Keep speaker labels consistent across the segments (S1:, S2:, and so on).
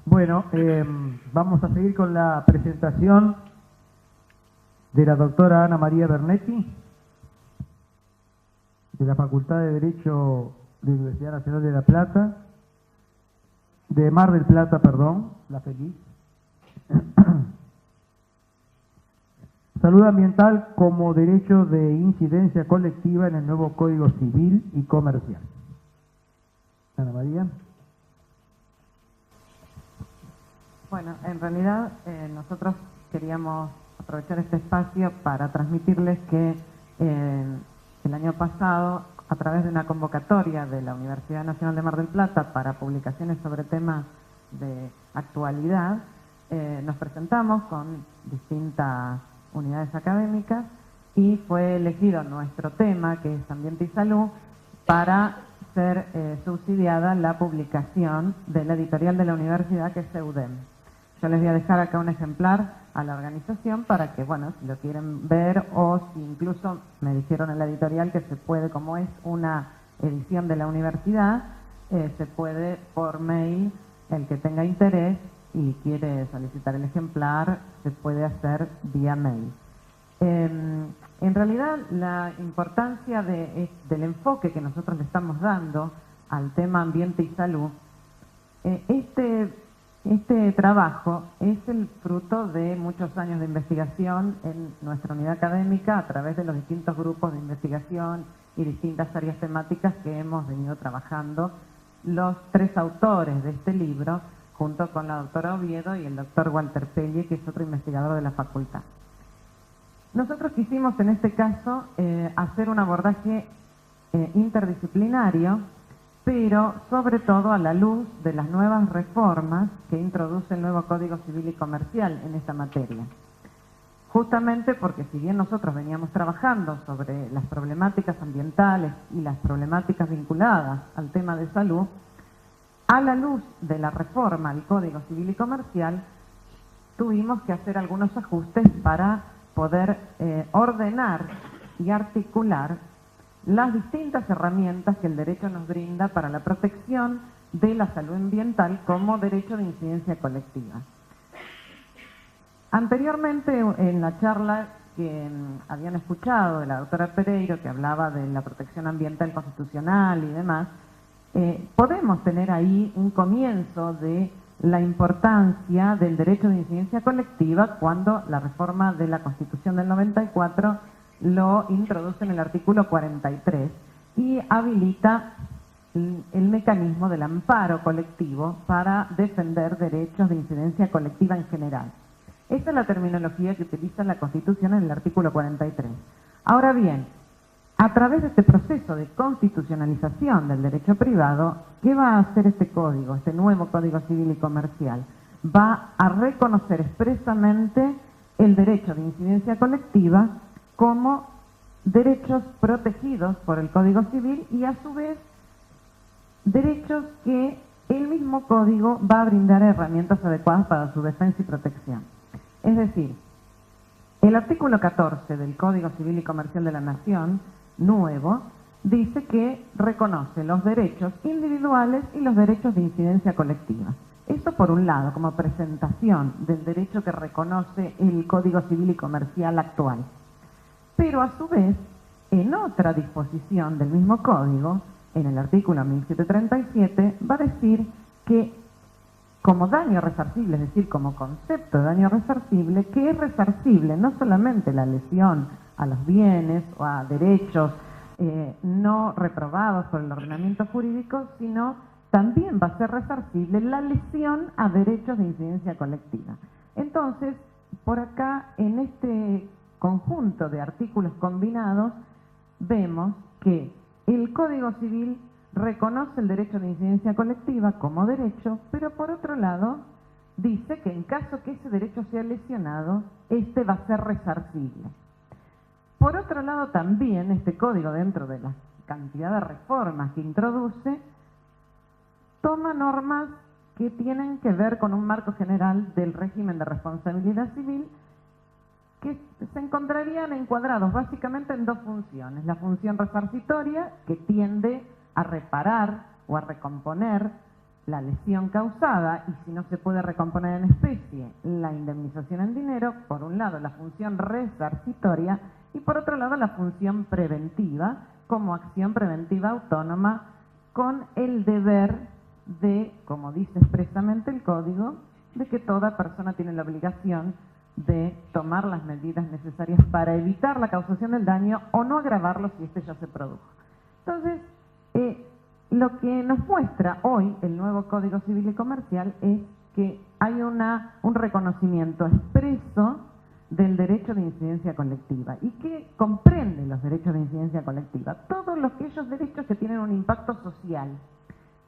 S1: Bueno, vamos a seguir con la presentación de la doctora Ana María Bernetti, de la Facultad de Derecho de la Universidad Nacional de La Plata, de Mar del Plata, perdón, la feliz. Salud ambiental como derecho de incidencia colectiva en el nuevo Código Civil y Comercial. Ana María.
S2: Bueno, en realidad nosotros queríamos aprovechar este espacio para transmitirles que el año pasado, a través de una convocatoria de la Universidad Nacional de Mar del Plata para publicaciones sobre temas de actualidad, nos presentamos con distintas unidades académicas y fue elegido nuestro tema, que es Ambiente y Salud, para ser subsidiada la publicación de la editorial de la universidad, que es EUDEM. Yo les voy a dejar acá un ejemplar a la organización para que, bueno, si lo quieren ver o si incluso me dijeron en la editorial que se puede, como es una edición de la universidad, se puede por mail, el que tenga interés y quiere solicitar el ejemplar, se puede hacer vía mail. En realidad, la importancia del enfoque que nosotros le estamos dando al tema ambiente y salud, este trabajo es el fruto de muchos años de investigación en nuestra unidad académica a través de los distintos grupos de investigación y distintas áreas temáticas que hemos venido trabajando los tres autores de este libro, junto con la doctora Oviedo y el doctor Walter Pelle, que es otro investigador de la facultad. Nosotros quisimos en este caso hacer un abordaje interdisciplinario, pero sobre todo a la luz de las nuevas reformas que introduce el nuevo Código Civil y Comercial en esta materia. Justamente porque si bien nosotros veníamos trabajando sobre las problemáticas ambientales y las problemáticas vinculadas al tema de salud, a la luz de la reforma al Código Civil y Comercial, tuvimos que hacer algunos ajustes para poder ordenar y articular las distintas herramientas que el derecho nos brinda para la protección de la salud ambiental como derecho de incidencia colectiva. Anteriormente, en la charla que habían escuchado de la doctora Pereiro, que hablaba de la protección ambiental constitucional y demás, podemos tener ahí un comienzo de la importancia del derecho de incidencia colectiva cuando la reforma de la Constitución del 94 lo introduce en el artículo 43 y habilita el mecanismo del amparo colectivo para defender derechos de incidencia colectiva en general. Esa es la terminología que utiliza la Constitución en el artículo 43. Ahora bien, a través de este proceso de constitucionalización del derecho privado, ¿qué va a hacer este código, este nuevo Código Civil y Comercial? Va a reconocer expresamente el derecho de incidencia colectiva como derechos protegidos por el Código Civil y a su vez derechos que el mismo código va a brindar herramientas adecuadas para su defensa y protección. Es decir, el artículo 14 del Código Civil y Comercial de la Nación, nuevo, dice que reconoce los derechos individuales y los derechos de incidencia colectiva. Esto por un lado, como presentación del derecho que reconoce el Código Civil y Comercial actual. Pero a su vez, en otra disposición del mismo código, en el artículo 1737, va a decir que como daño resarcible, es decir, como concepto de daño resarcible, que es resarcible no solamente la lesión a los bienes o a derechos no reprobados por el ordenamiento jurídico, sino también va a ser resarcible la lesión a derechos de incidencia colectiva. Entonces, por acá, en este conjunto de artículos combinados, vemos que el Código Civil reconoce el derecho de incidencia colectiva como derecho, pero por otro lado dice que en caso que ese derecho sea lesionado, este va a ser resarcible. Por otro lado también este código, dentro de la cantidad de reformas que introduce, toma normas que tienen que ver con un marco general del régimen de responsabilidad civil que se encontrarían encuadrados básicamente en dos funciones. La función resarcitoria, que tiende a reparar o a recomponer la lesión causada y si no se puede recomponer en especie, la indemnización en dinero, por un lado la función resarcitoria y por otro lado la función preventiva como acción preventiva autónoma con el deber de, como dice expresamente el Código, de que toda persona tiene la obligación de tomar las medidas necesarias para evitar la causación del daño o no agravarlo si este ya se produjo. Entonces, lo que nos muestra hoy el nuevo Código Civil y Comercial es que hay un reconocimiento expreso del derecho de incidencia colectiva y que comprende los derechos de incidencia colectiva, todos aquellos derechos que tienen un impacto social,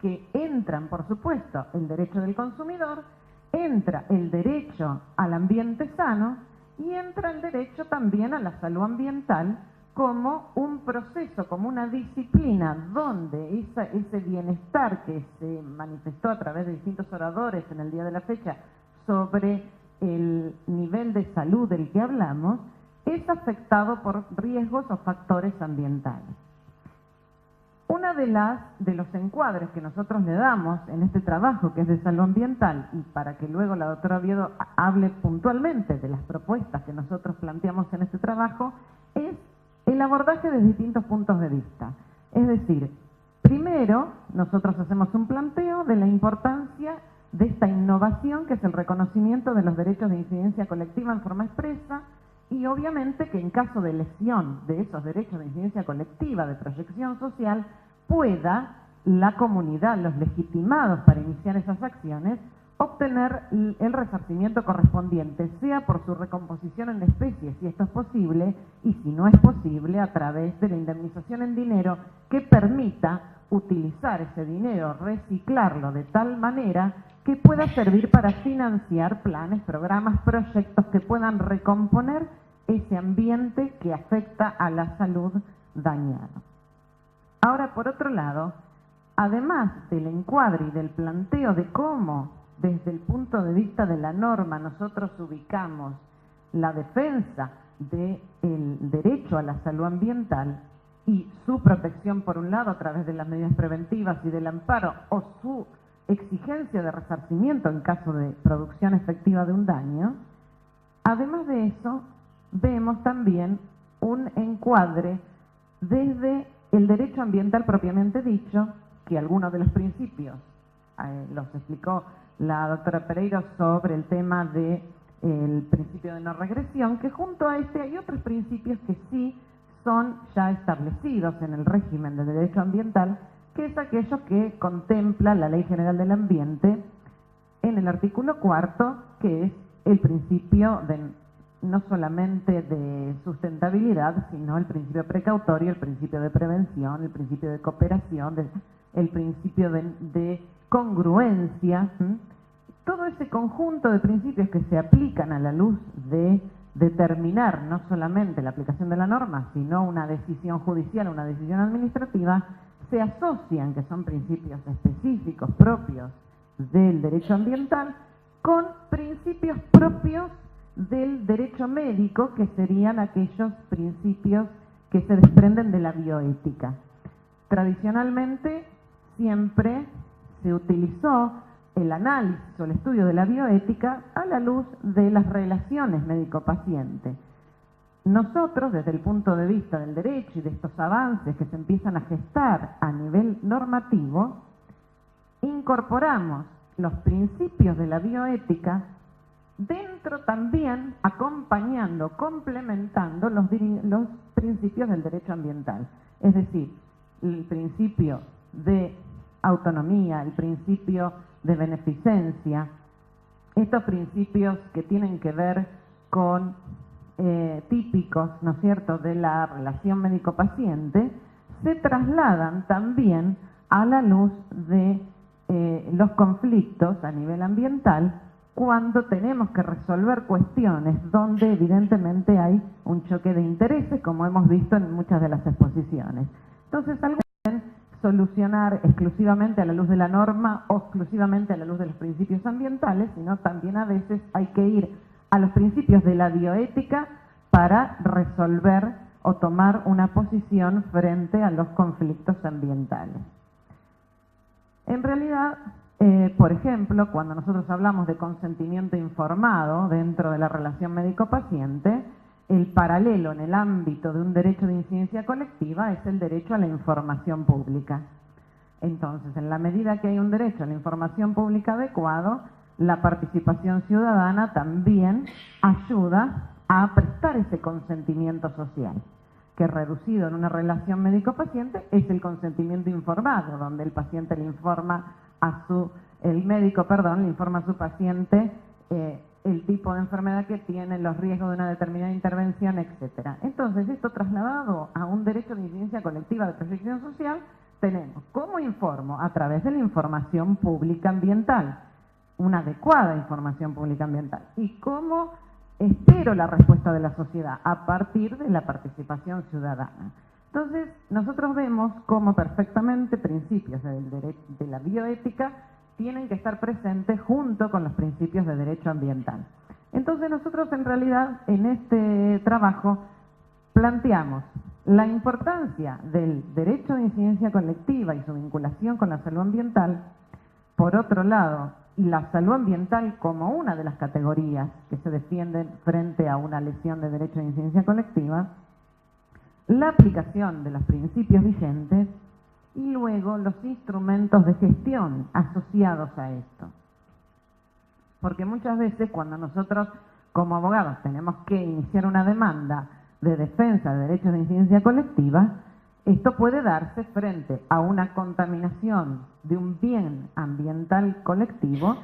S2: que entran, por supuesto, el derecho del consumidor, entra el derecho al ambiente sano y entra el derecho también a la salud ambiental como un proceso, como una disciplina donde ese bienestar que se manifestó a través de distintos oradores en el día de la fecha sobre el nivel de salud del que hablamos, es afectado por riesgos o factores ambientales. Una de los encuadres que nosotros le damos en este trabajo, que es de salud ambiental, y para que luego la doctora Oviedo hable puntualmente de las propuestas que nosotros planteamos en este trabajo, es el abordaje de distintos puntos de vista. Es decir, primero nosotros hacemos un planteo de la importancia de esta innovación que es el reconocimiento de los derechos de incidencia colectiva en forma expresa y obviamente que en caso de lesión de esos derechos de incidencia colectiva, de proyección social, pueda la comunidad, los legitimados para iniciar esas acciones, obtener el resarcimiento correspondiente, sea por su recomposición en especie, si esto es posible, y si no es posible, a través de la indemnización en dinero que permita utilizar ese dinero, reciclarlo de tal manera que pueda servir para financiar planes, programas, proyectos que puedan recomponer ese ambiente que afecta a la salud dañada. Ahora, por otro lado, además del encuadre y del planteo de cómo, desde el punto de vista de la norma, nosotros ubicamos la defensa del derecho a la salud ambiental y su protección, por un lado, a través de las medidas preventivas y del amparo, o su exigencia de resarcimiento en caso de producción efectiva de un daño, además de eso, vemos también un encuadre desde el derecho ambiental propiamente dicho, que algunos de los principios los explicó la doctora Pereiro sobre el tema del principio de no regresión, que junto a este hay otros principios que sí son ya establecidos en el régimen del derecho ambiental, que es aquello que contempla la Ley General del Ambiente en el artículo 4, que es el principio no solamente de sustentabilidad, sino el principio precautorio, el principio de prevención, el principio de cooperación, el principio de congruencia, todo ese conjunto de principios que se aplican a la luz de determinar no solamente la aplicación de la norma, sino una decisión judicial, una decisión administrativa, se asocian, que son principios específicos propios del derecho ambiental, con principios propios del derecho médico, que serían aquellos principios que se desprenden de la bioética. Tradicionalmente siempre se utilizó el análisis o el estudio de la bioética a la luz de las relaciones médico-paciente. Nosotros, desde el punto de vista del derecho y de estos avances que se empiezan a gestar a nivel normativo, incorporamos los principios de la bioética dentro también, acompañando, complementando los principios del derecho ambiental. Es decir, el principio de autonomía, el principio de beneficencia, estos principios que tienen que ver con típicos, ¿no es cierto?, de la relación médico-paciente, se trasladan también a la luz de los conflictos a nivel ambiental cuando tenemos que resolver cuestiones donde evidentemente hay un choque de intereses, como hemos visto en muchas de las exposiciones. Entonces, algo pueden solucionar exclusivamente a la luz de la norma o exclusivamente a la luz de los principios ambientales, sino también a veces hay que ir a los principios de la bioética para resolver o tomar una posición frente a los conflictos ambientales. En realidad, Por ejemplo, cuando nosotros hablamos de consentimiento informado dentro de la relación médico-paciente, el paralelo en el ámbito de un derecho de incidencia colectiva es el derecho a la información pública. Entonces, en la medida que hay un derecho a la información pública adecuado, la participación ciudadana también ayuda a prestar ese consentimiento social, que reducido en una relación médico-paciente es el consentimiento informado, donde el paciente le informa el médico le informa a su paciente el tipo de enfermedad que tiene, los riesgos de una determinada intervención, etcétera. Entonces, esto trasladado a un derecho de incidencia colectiva de protección social, tenemos cómo informo a través de la información pública ambiental, una adecuada información pública ambiental, y cómo espero la respuesta de la sociedad a partir de la participación ciudadana. Entonces, nosotros vemos cómo perfectamente principios de la bioética tienen que estar presentes junto con los principios de derecho ambiental. Entonces, nosotros en realidad en este trabajo planteamos la importancia del derecho de incidencia colectiva y su vinculación con la salud ambiental, por otro lado, la salud ambiental como una de las categorías que se defienden frente a una lesión de derecho de incidencia colectiva, la aplicación de los principios vigentes y luego los instrumentos de gestión asociados a esto. Porque muchas veces cuando nosotros como abogados tenemos que iniciar una demanda de defensa de derechos de incidencia colectiva, esto puede darse frente a una contaminación de un bien ambiental colectivo,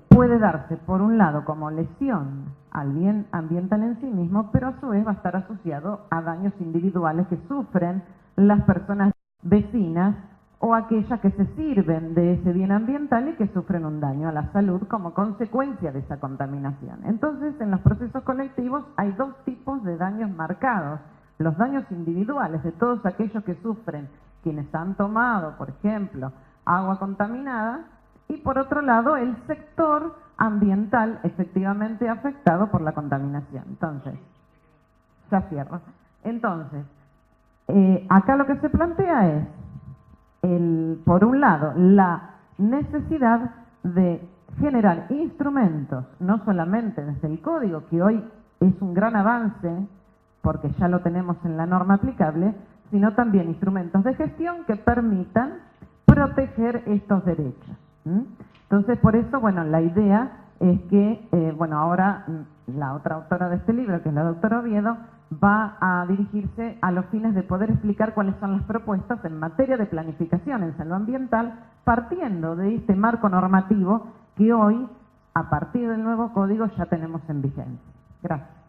S2: puede darse por un lado como lesión al bien ambiental en sí mismo, pero a su vez va a estar asociado a daños individuales que sufren las personas vecinas o aquellas que se sirven de ese bien ambiental y que sufren un daño a la salud como consecuencia de esa contaminación. Entonces, en los procesos colectivos hay dos tipos de daños marcados: los daños individuales de todos aquellos que sufren quienes han tomado, por ejemplo, agua contaminada, y por otro lado el sector ambiental efectivamente afectado por la contaminación. Entonces, ya cierro. Entonces, acá lo que se plantea es, por un lado, la necesidad de generar instrumentos, no solamente desde el código, que hoy es un gran avance, porque ya lo tenemos en la norma aplicable, sino también instrumentos de gestión que permitan proteger estos derechos. Entonces, por eso, bueno, la idea es que, ahora la otra autora de este libro, que es la doctora Oviedo, va a dirigirse a los fines de poder explicar cuáles son las propuestas en materia de planificación en salud ambiental, partiendo de este marco normativo que hoy, a partir del nuevo código, ya tenemos en vigencia. Gracias.